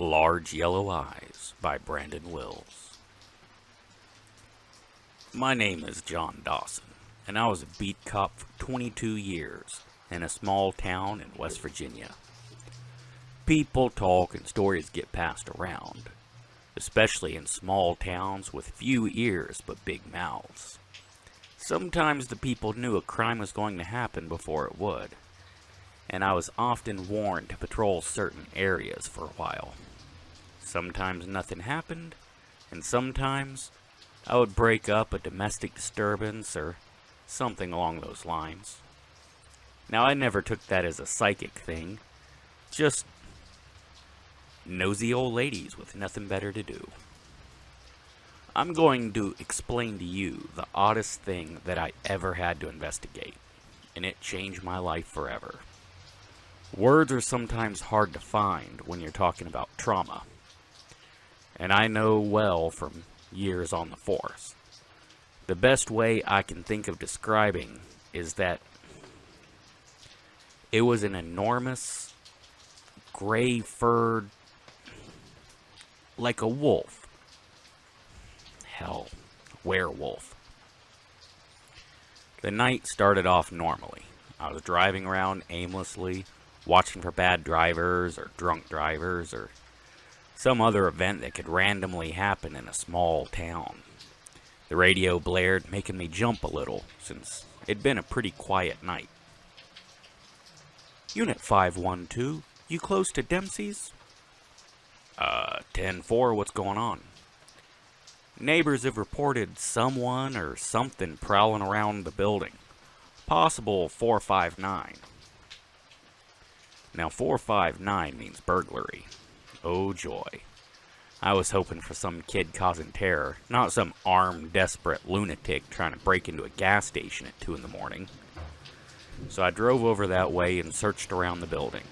Large Yellow Eyes by Brandon Wills. My name is John Dawson, and I was a beat cop for 22 years in a small town in West Virginia. People talk and stories get passed around, especially in small towns with few ears but big mouths. Sometimes the people knew a crime was going to happen before it would, and I was often warned to patrol certain areas for a while. Sometimes nothing happened, and sometimes I would break up a domestic disturbance or something along those lines. Now, I never took that as a psychic thing, just nosy old ladies with nothing better to do. I'm going to explain to you the oddest thing that I ever had to investigate, and it changed my life forever. Words are sometimes hard to find when you're talking about trauma, and I know well from years on the force. The best way I can think of describing is that it was an enormous, gray-furred, like a wolf. Hell, werewolf. The night started off normally. I was driving around aimlessly, watching for bad drivers or drunk drivers or some other event that could randomly happen in a small town. The radio blared, making me jump a little, since it'd been a pretty quiet night. Unit 512, you close to Dempsey's? 10-4, what's going on? Neighbors have reported someone or something prowling around the building. Possible 459. Now, 459 means burglary. Oh joy. I was hoping for some kid causing terror, not some armed, desperate lunatic trying to break into a gas station at 2 in the morning. So I drove over that way and searched around the building.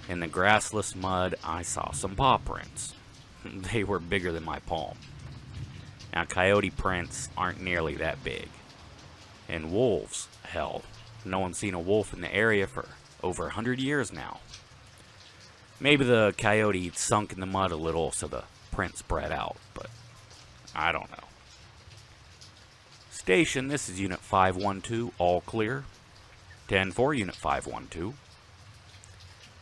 In the grassless mud, I saw some paw prints. They were bigger than my palm. Now, coyote prints aren't nearly that big. And wolves, hell, no one's seen a wolf in the area for over 100 years now. Maybe the coyote sunk in the mud a little so the print spread out, but I don't know. Station, this is Unit 512, all clear. 10-4, Unit 512.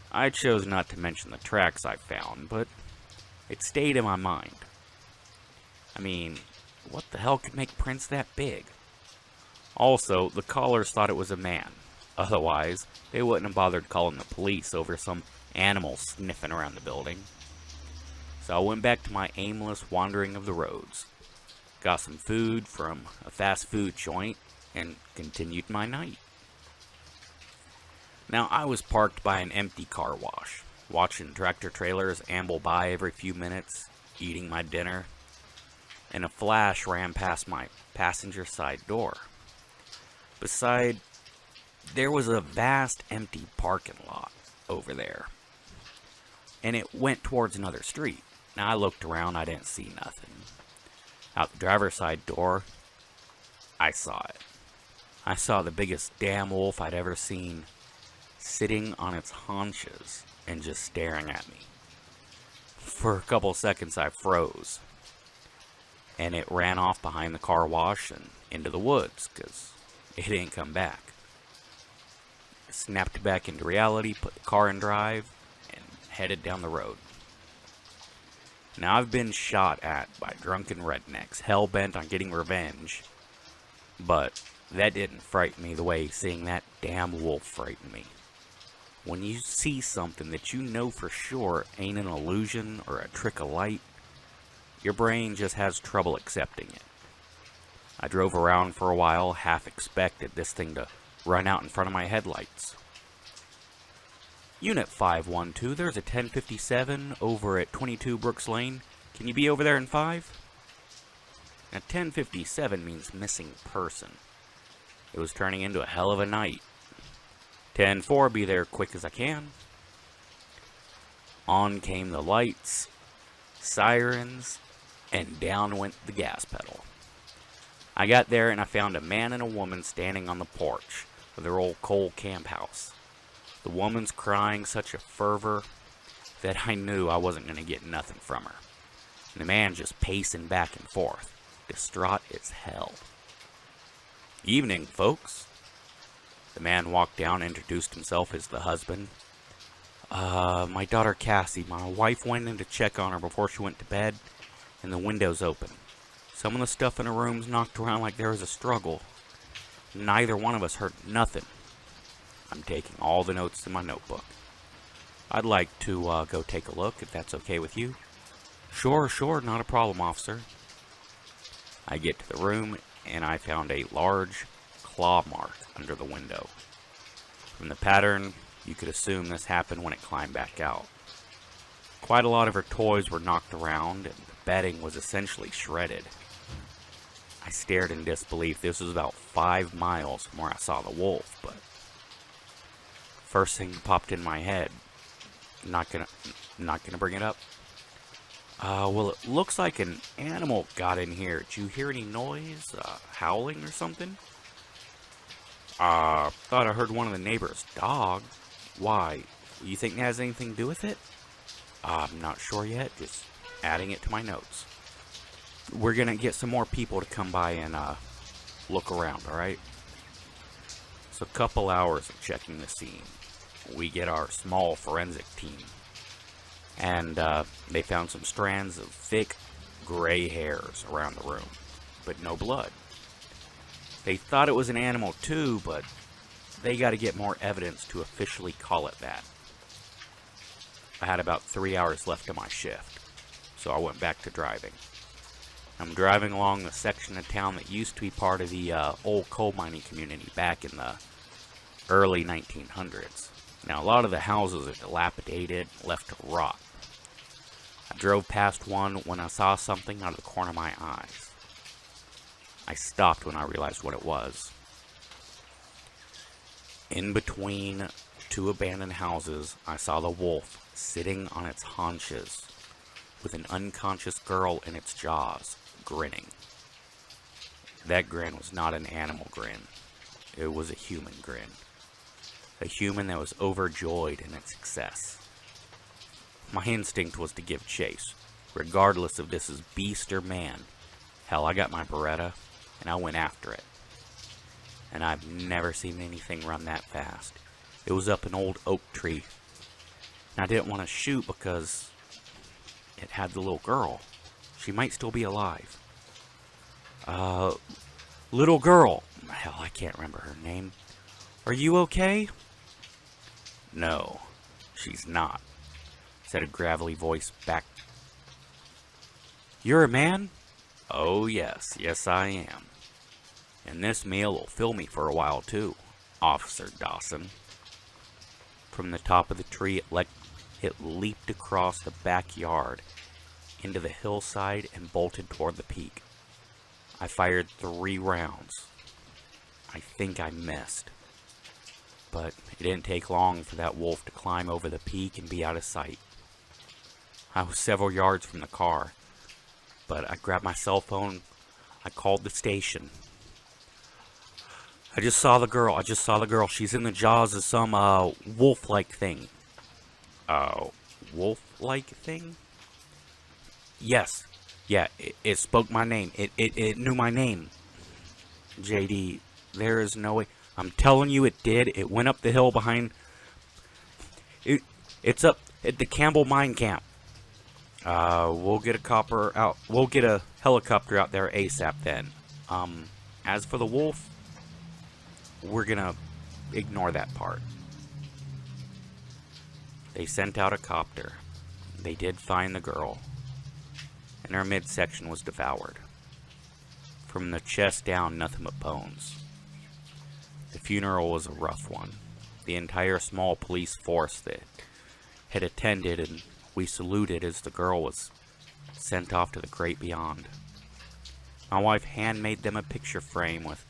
I chose not to mention the tracks I found, but it stayed in my mind. I mean, what the hell could make prints that big? Also, the callers thought it was a man. Otherwise, they wouldn't have bothered calling the police over some animal sniffing around the building. So I went back to my aimless wandering of the roads, got some food from a fast food joint, and continued my night. Now, I was parked by an empty car wash, watching tractor trailers amble by every few minutes, eating my dinner, and a flash ran past my passenger side door. Beside, there was a vast empty parking lot over there, and it went towards another street. Now, I looked around, I didn't see nothing. Out the driver's side door, I saw it. I saw the biggest damn wolf I'd ever seen, sitting on its haunches and just staring at me. For a couple seconds, I froze, and it ran off behind the car wash and into the woods, because it didn't come back. Snapped back into reality, put the car in drive, and headed down the road. Now, I've been shot at by drunken rednecks, hell-bent on getting revenge, but that didn't frighten me the way seeing that damn wolf frightened me. When you see something that you know for sure ain't an illusion or a trick of light, your brain just has trouble accepting it. I drove around for a while, half expected this thing to run out in front of my headlights. Unit 512, there's a 1057 over at 22 Brooks Lane. Can you be over there in 5? Now, 1057 means missing person. It was turning into a hell of a night. 10-4, be there quick as I can. On came the lights, sirens, and down went the gas pedal. I got there and I found a man and a woman standing on the porch of their old coal camp house. The woman's crying such a fervor, that I knew I wasn't going to get nothing from her. And the man just pacing back and forth, distraught as hell. "Evening, folks." The man walked down and introduced himself as the husband. My daughter Cassie, my wife went in to check on her before she went to bed, and the window's open. Some of the stuff in her room's knocked around like there was a struggle. Neither one of us heard nothing. I'm taking all the notes in my notebook. I'd like to go take a look, if that's okay with you." Sure, not a problem, officer." I get to the room, and I found a large claw mark under the window. From the pattern, you could assume this happened when it climbed back out. Quite a lot of her toys were knocked around, and the bedding was essentially shredded. I stared in disbelief. This was about 5 miles from where I saw the wolf, but first thing popped in my head. Not gonna bring it up. Well, it looks like an animal got in here. Did you hear any noise? Howling or something? Thought I heard one of the neighbor's dog. Why? You think that has anything to do with it? I'm not sure yet. Just adding it to my notes. We're gonna get some more people to come by and look around, alright? So a couple hours of checking the scene. We get our small forensic team. And they found some strands of thick gray hairs around the room, but no blood. They thought it was an animal too, but they got to get more evidence to officially call it that. I had about 3 hours left of my shift, so I went back to driving. I'm driving along the section of town that used to be part of the old coal mining community back in the early 1900s. Now, a lot of the houses are dilapidated, left to rot. I drove past one when I saw something out of the corner of my eyes. I stopped when I realized what it was. In between 2 abandoned houses, I saw the wolf sitting on its haunches with an unconscious girl in its jaws, grinning. That grin was not an animal grin. It was a human grin. A human that was overjoyed in its success. My instinct was to give chase, regardless if this is beast or man. Hell, I got my Beretta, and I went after it. And I've never seen anything run that fast. It was up an old oak tree. And I didn't want to shoot because it had the little girl. She might still be alive. Little girl. Hell, I can't remember her name. Are you okay? No, she's not, said a gravelly voice back. You're a man? Oh, yes, I am. And this meal will fill me for a while, too, Officer Dawson. From the top of the tree, it leaped across the backyard into the hillside and bolted toward the peak. I fired 3 rounds. I think I missed. But it didn't take long for that wolf to climb over the peak and be out of sight. I was several yards from the car, but I grabbed my cell phone. I called the station. I just saw the girl. She's in the jaws of some wolf-like thing. Wolf-like thing? Yes. Yeah, it spoke my name. It knew my name. JD, there is no way. I'm telling you it did. It went up the hill behind. It's up at the Campbell Mine Camp. We'll get a copper out. We'll get a helicopter out there ASAP then. As for the wolf, we're gonna ignore that part. They sent out a copter. They did find the girl, and her midsection was devoured. From the chest down, nothing but bones. The funeral was a rough one. The entire small police force that had attended, and we saluted as the girl was sent off to the great beyond. My wife handmade them a picture frame with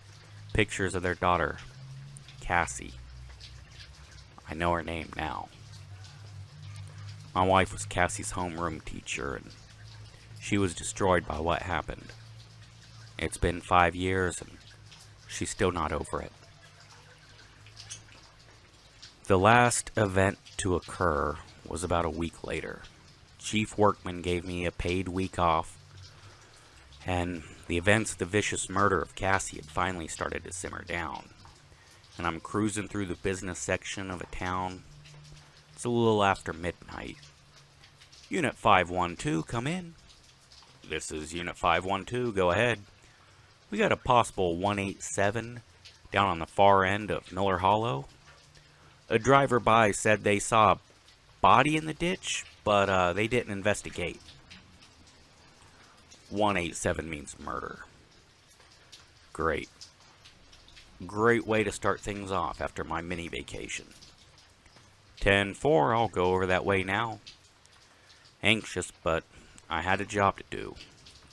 pictures of their daughter, Cassie. I know her name now. My wife was Cassie's homeroom teacher, and she was destroyed by what happened. It's been 5 years, and she's still not over it. The last event to occur was about a week later. Chief Workman gave me a paid week off, and the events of the vicious murder of Cassie had finally started to simmer down. And I'm cruising through the business section of a town. It's a little after midnight. Unit 512, come in. This is Unit 512, go ahead. We got a possible 187 down on the far end of Miller Hollow. A driver-by said they saw a body in the ditch, but they didn't investigate. 187 means murder. Great. Great way to start things off after my mini vacation. 10-4, I'll go over that way now. Anxious, but I had a job to do.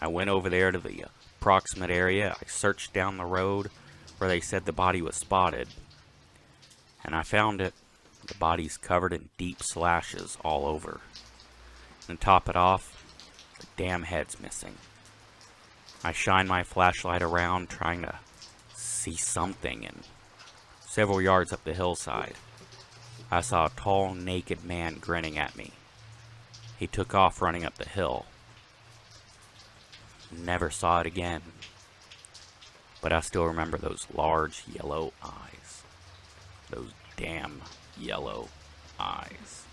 I went over there to the approximate area. I searched down the road where they said the body was spotted. And I found it. The body's covered in deep slashes all over. And to top it off, the damn head's missing. I shine my flashlight around trying to see something, and several yards up the hillside, I saw a tall, naked man grinning at me. He took off running up the hill. Never saw it again. But I still remember those large yellow eyes. Those damn yellow eyes.